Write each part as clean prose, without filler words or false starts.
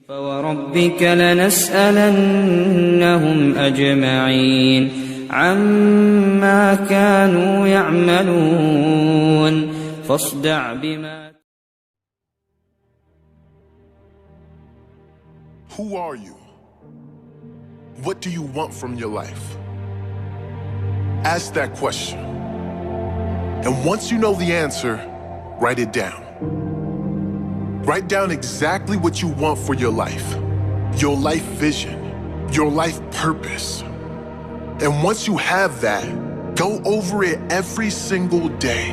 فوربك لنسألنهم أجمعين عما كانوا يعملون فاصدع بما. Who are you? What do you want from your life? Ask that question. And once you know the answer, write it down. Write down exactly what you want for your life vision, your life purpose. And once you have that, go over it every single day.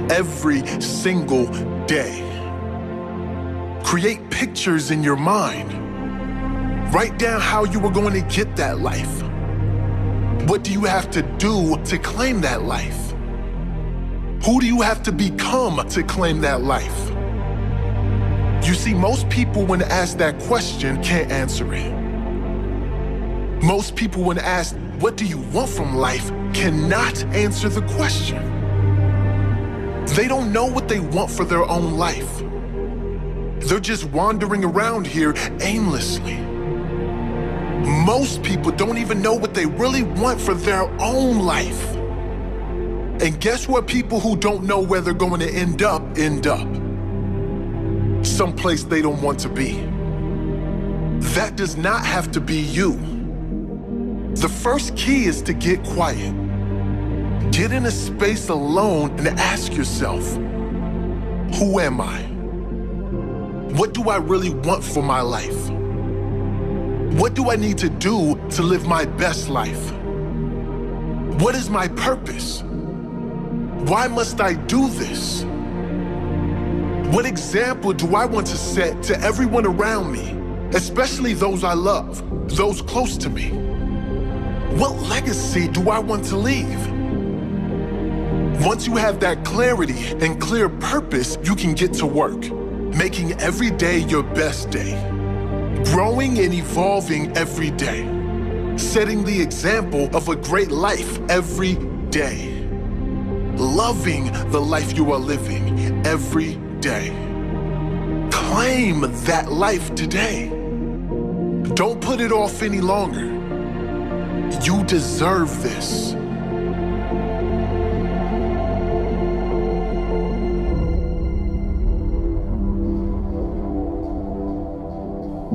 Every single day. Create pictures in your mind. Write down how you are going to get that life. What do you have to do to claim that life? Who do you have to become to claim that life? You see, most people when asked that question can't answer it. Most people when asked, what do you want from life, cannot answer the question. They don't know what they want for their own life. They're just wandering around here aimlessly. Most people don't even know what they really want for their own life. And guess what? People who don't know where they're going to end up. Someplace they don't want to be. That does not have to be you. The first key is to get quiet. Get in a space alone and ask yourself, who am I? What do I really want for my life? What do I need to do to live my best life? What is my purpose? Why must I do this? What example do I want to set to everyone around me, especially those I love, those close to me? What legacy do I want to leave? Once you have that clarity and clear purpose, you can get to work, making every day your best day, growing and evolving every day, setting the example of a great life every day, loving the life you are living every day. Claim that life today. Don't put it off any longer. You deserve this.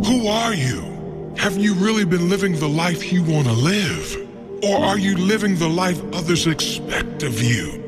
Who are you? Have you really been living the life you want to live? Or are you living the life others expect of you?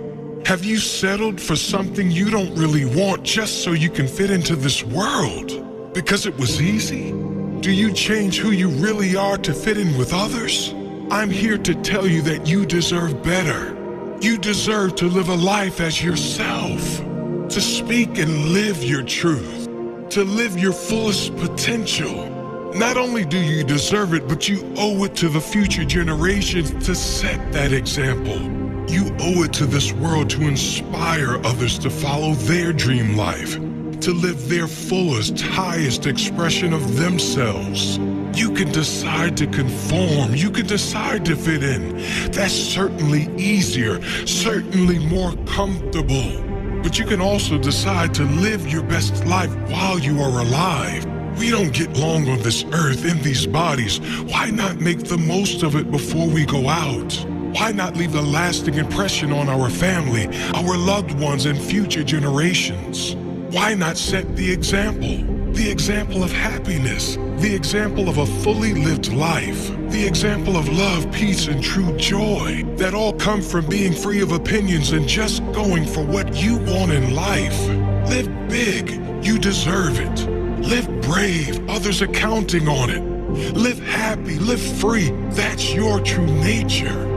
Have you settled for something you don't really want just so you can fit into this world? Because it was easy? Do you change who you really are to fit in with others? I'm here to tell you that you deserve better. You deserve to live a life as yourself, to speak and live your truth, to live your fullest potential. Not only do you deserve it, but you owe it to the future generations to set that example. You owe it to this world to inspire others to follow their dream life, to live their fullest, highest expression of themselves. You can decide to conform, you can decide to fit in. That's certainly easier, certainly more comfortable. But you can also decide to live your best life while you are alive. We don't get long on this earth in these bodies. Why not make the most of it before we go out? Why not leave a lasting impression on our family, our loved ones, and future generations? Why not set the example of happiness, the example of a fully lived life, the example of love, peace, and true joy that all come from being free of opinions and just going for what you want in life. Live big, you deserve it. Live brave, others are counting on it. Live happy, live free, that's your true nature.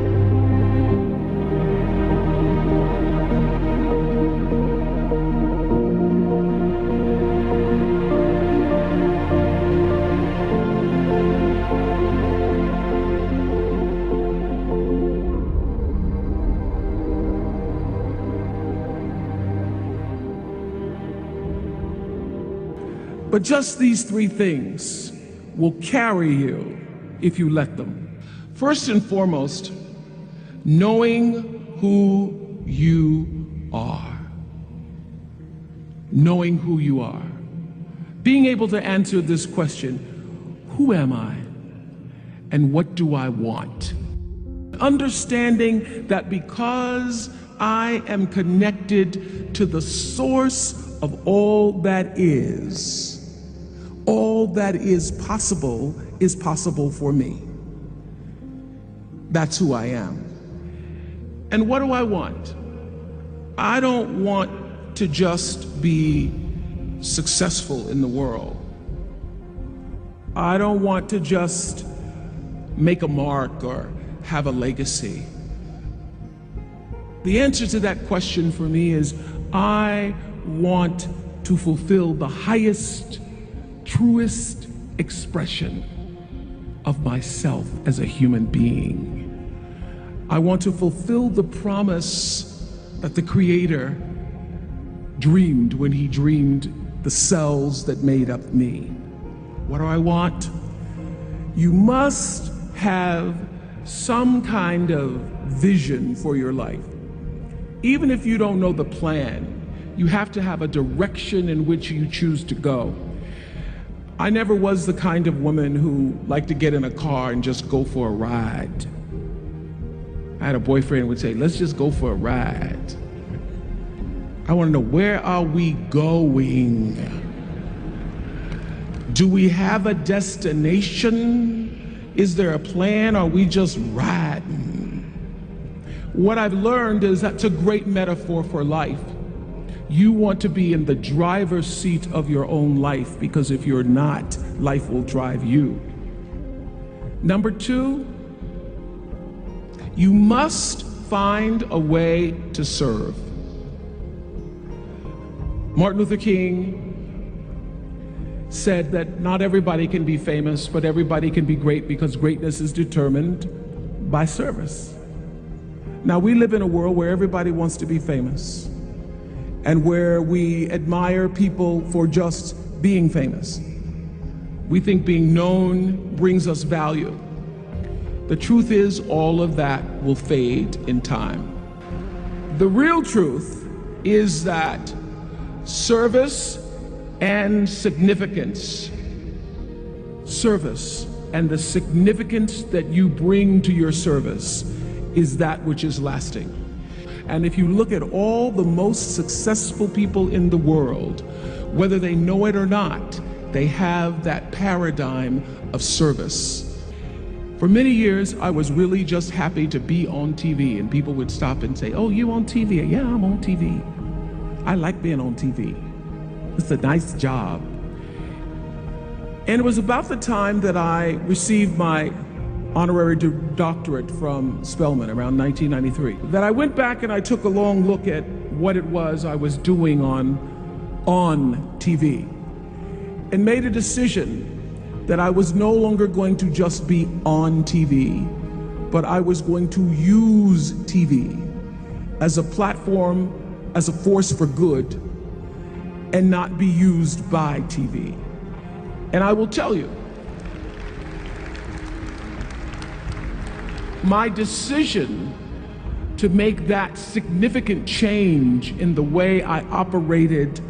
But just these three things will carry you if you let them. First and foremost, knowing who you are. Knowing who you are. Being able to answer this question, who am I and what do I want? Understanding that because I am connected to the source of all that is possible for me. That's who I am. And what do I want? I don't want to just be successful in the world. I don't want to just make a mark or have a legacy. The answer to that question for me is I want to fulfill the highest, truest expression of myself as a human being. I want to fulfill the promise that the Creator dreamed when he dreamed the cells that made up me. What do I want? You must have some kind of vision for your life. Even if you don't know the plan, you have to have a direction in which you choose to go. I never was the kind of woman who liked to get in a car and just go for a ride. I had a boyfriend who would say, let's just go for a ride. I want to know, where are we going? Do we have a destination? Is there a plan? Or are we just riding? What I've learned is that's a great metaphor for life. You want to be in the driver's seat of your own life, because if you're not, life will drive you. Number two, you must find a way to serve. Martin Luther King said that not everybody can be famous, but everybody can be great, because greatness is determined by service. Now, we live in a world where everybody wants to be famous and where we admire people for just being famous. We think being known brings us value. The truth is, all of that will fade in time. The real truth is that service and significance, service and the significance that you bring to your service is that which is lasting. And if you look at all the most successful people in the world, whether they know it or not, they have that paradigm of service. For many years, I was really just happy to be on TV, and people would stop and say, oh, you on TV? Yeah, I'm on TV. I like being on TV. It's a nice job. And it was about the time that I received my honorary doctorate from Spelman around 1993 that I went back and I took a long look at what it was I was doing on TV and made a decision that I was no longer going to just be on TV, but I was going to use TV as a platform, as a force for good, and not be used by TV. And I will tell you, my decision to make that significant change in the way I operated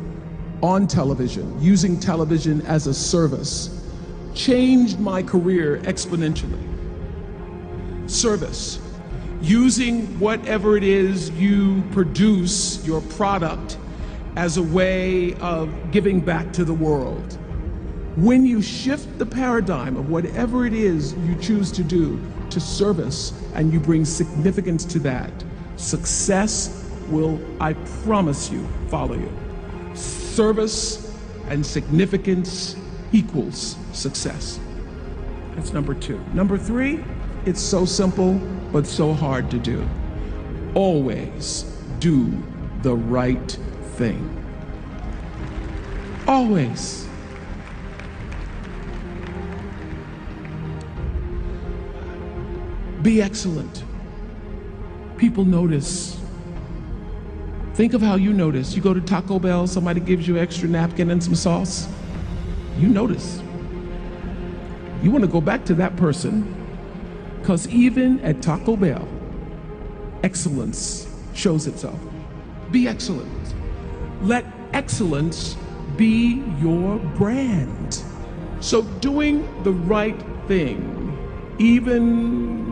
on television, using television as a service, changed my career exponentially. Service, using whatever it is you produce, your product, as a way of giving back to the world. When you shift the paradigm of whatever it is you choose to do to service, and you bring significance to that, success will, I promise you, follow you. Service and significance equals success. That's number two. Number three, it's so simple, but so hard to do. Always do the right thing. Always. Be excellent. People notice. Think of how you notice. You go to Taco Bell, somebody gives you an extra napkin and some sauce. You notice. You want to go back to that person, because even at Taco Bell, excellence shows itself. Be excellent. Let excellence be your brand. So doing the right thing, even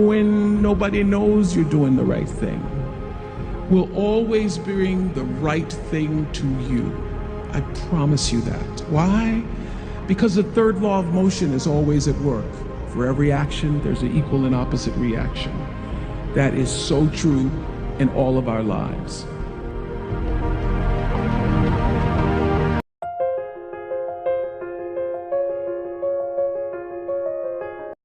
when nobody knows you're doing the right thing, will always bring the right thing to you. I promise you that. Why? Because the third law of motion is always at work. For every action, there's an equal and opposite reaction. That is so true in all of our lives.